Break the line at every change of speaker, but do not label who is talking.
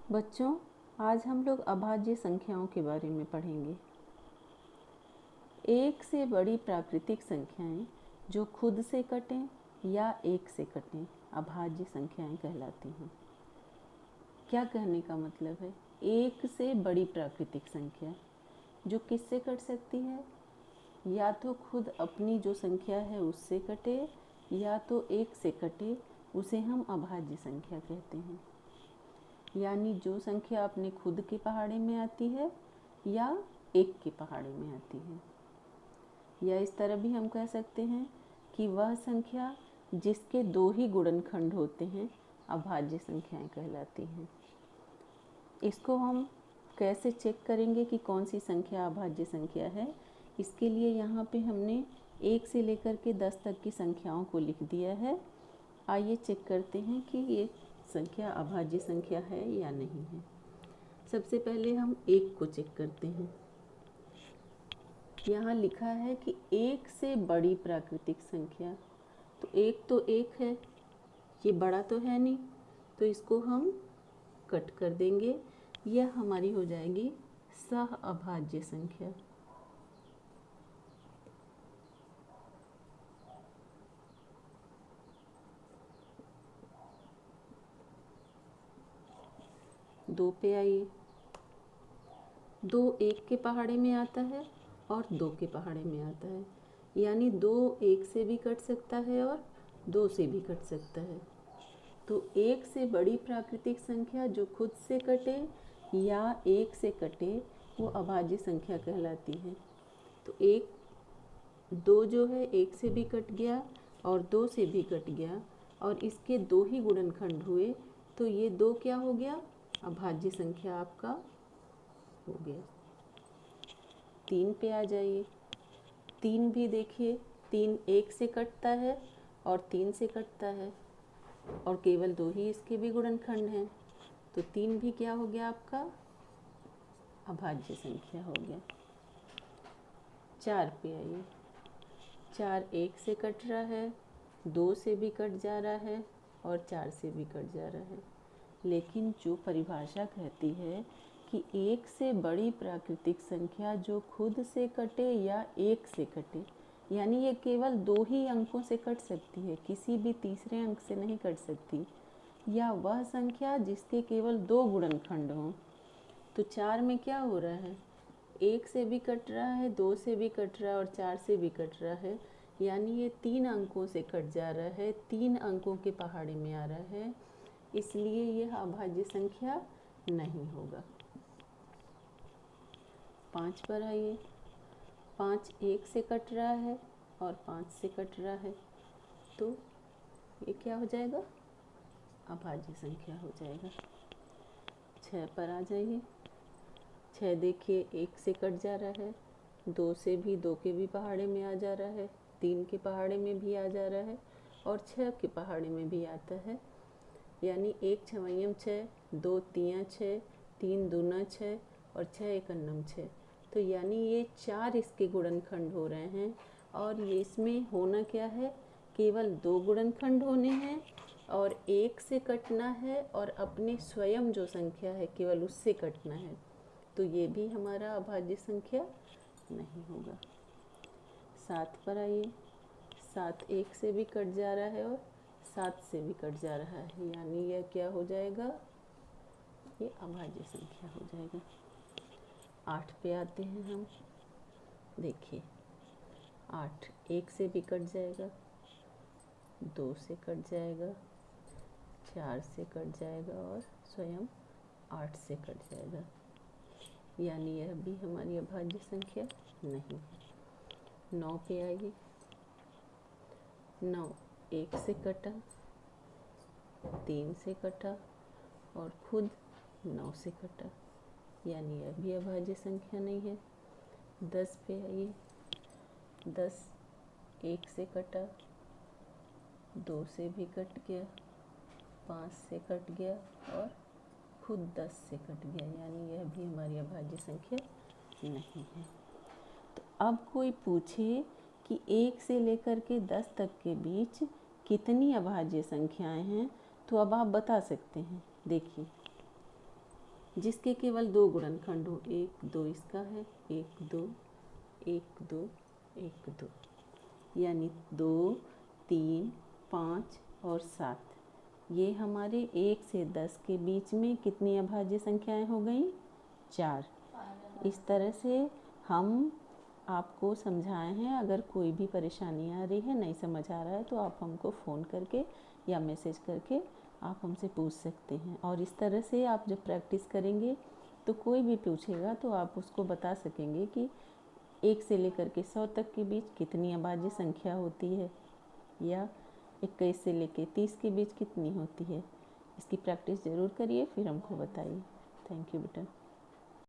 बच्चों, आज हम लोग अभाज्य संख्याओं के बारे में पढ़ेंगे। एक से बड़ी प्राकृतिक संख्याएं जो खुद से कटें या एक से कटें अभाज्य संख्याएं कहलाती हैं। क्या कहने का मतलब है? एक से बड़ी प्राकृतिक संख्या जो किससे कट सकती है? या तो खुद अपनी जो संख्या है उससे कटे, या तो एक से कटे, उसे हम अभाज्य संख्या कहते हैं। यानी जो संख्या अपने खुद के पहाड़े में आती है या एक के पहाड़े में आती है। या इस तरह भी हम कह सकते हैं कि वह संख्या जिसके दो ही गुणनखंड होते हैं अभाज्य संख्याएं कहलाती हैं। इसको हम कैसे चेक करेंगे कि कौन सी संख्या अभाज्य संख्या है? इसके लिए यहाँ पे हमने 1 से लेकर के 10 तक की संख्याओं को लिख दिया है। आइए चेक करते हैं कि ये संख्या अभाज्य संख्या है या नहीं है। सबसे पहले हम 1 को चेक करते हैं। यहाँ लिखा है कि 1 से बड़ी प्राकृतिक संख्या, तो 1 तो 1 है, ये बड़ा तो है नहीं, तो इसको हम कट कर देंगे। यह हमारी हो जाएगी सह अभाज्य संख्या। दो पे आइए। 2 1 के पहाड़े में आता है और 2 के पहाड़े में आता है, यानी 2 1 से भी कट सकता है और 2 से भी कट सकता है। तो 1 से बड़ी प्राकृतिक संख्या जो खुद से कटे या 1 से कटे वो अभाज्य संख्या कहलाती है। तो 2 जो है 1 से भी कट गया और 2 से भी कट गया और इसके 2 ही गुणनखंड हुए, तो ये 2 क्या हो गया? अभाज्य संख्या आपका हो गया। 3 पे आ जाइए। 3 भी देखिए, 3 1 से कटता है और 3 से कटता है और केवल 2 ही इसके भी गुणनखंड हैं, तो 3 भी क्या हो गया आपका? अभाज्य संख्या हो गया। 4 पे आइए। 4 1 से कट रहा है, 2 से भी कट जा रहा है और 4 से भी कट जा रहा है, लेकिन जो परिभाषा कहती है कि 1 से बड़ी प्राकृतिक संख्या जो खुद से कटे या 1 से कटे, यानी ये केवल 2 ही अंकों से कट सकती है, किसी भी तीसरे अंक से नहीं कट सकती, या वह संख्या जिसके केवल 2 गुणनखंड हों। तो 4 में क्या हो रहा है? 1 से भी कट रहा है, 2 से भी कट रहा है और 4 से भी कट रहा है, यानी ये 3 अंकों से कट जा रहा है, 3 अंकों के पहाड़े में आ रहा है, इसलिए यह अभाज्य संख्या नहीं होगा। 5 पर आइए। 5 1 से कट रहा है और 5 से कट रहा है, तो ये क्या हो जाएगा? अभाज्य संख्या हो जाएगा। 6 पर आ जाइए। 6 देखिए 1 से कट जा रहा है, 2 से भी, 2 के भी पहाड़े में आ जा रहा है, 3 के पहाड़े में भी आ जा रहा है और 6 के पहाड़े में भी आता है, यानी 1 छवैयम 6, 2 तियाँ 6, 3 दूना 6 और 6 एकन्नम 6, तो यानी ये 4 इसके गुणनखंड हो रहे हैं। और ये इसमें होना क्या है? केवल 2 गुणनखंड होने हैं और 1 से कटना है और अपने स्वयं जो संख्या है केवल उससे कटना है, तो ये भी हमारा अभाज्य संख्या नहीं होगा। 7 पर आइए। 7 1 से भी कट जा रहा है और 7 से भी कट जा रहा है, यानी यह क्या हो जाएगा? ये अभाज्य संख्या हो जाएगा। 8 पे आते हैं हम। देखिए 8 1 से भी कट जाएगा, 2 से कट जाएगा, 4 से कट जाएगा और स्वयं 8 से कट जाएगा, यानी यह भी हमारी अभाज्य संख्या नहीं है। 9 पे आइए। 9 1 से कटा, 3 से कटा और खुद 9 से कटा, यानी यह भी अभाज्य संख्या नहीं है। 10 पे आइए। 10 1 से कटा, 2 से भी कट गया, 5 से कट गया और खुद 10 से कट गया, यानी यह भी हमारी अभाज्य संख्या नहीं है। तो अब कोई पूछे कि 1 से लेकर के 10 तक के बीच कितनी अभाज्य संख्याएं हैं, तो अब आप बता सकते हैं। देखिए जिसके केवल 2 गुणनखंड हो, 1 2 इसका है, 1 2 1 2 1 2, यानी 2 3 5 और 7। ये हमारे 1 से 10 के बीच में कितनी अभाज्य संख्याएं हो गई? 4। इस तरह से हम आपको समझाए हैं। अगर कोई भी परेशानी आ रही है, नहीं समझ आ रहा है, तो आप हमको फ़ोन करके या मैसेज करके आप हमसे पूछ सकते हैं। और इस तरह से आप जब प्रैक्टिस करेंगे तो कोई भी पूछेगा तो आप उसको बता सकेंगे कि 1 से लेकर के 100 तक के बीच कितनी अभाज्य संख्या होती है, या 21 से लेकर 30 के बीच कितनी होती है। इसकी प्रैक्टिस ज़रूर करिए, फिर हमको बताइए। थैंक यू बेटा।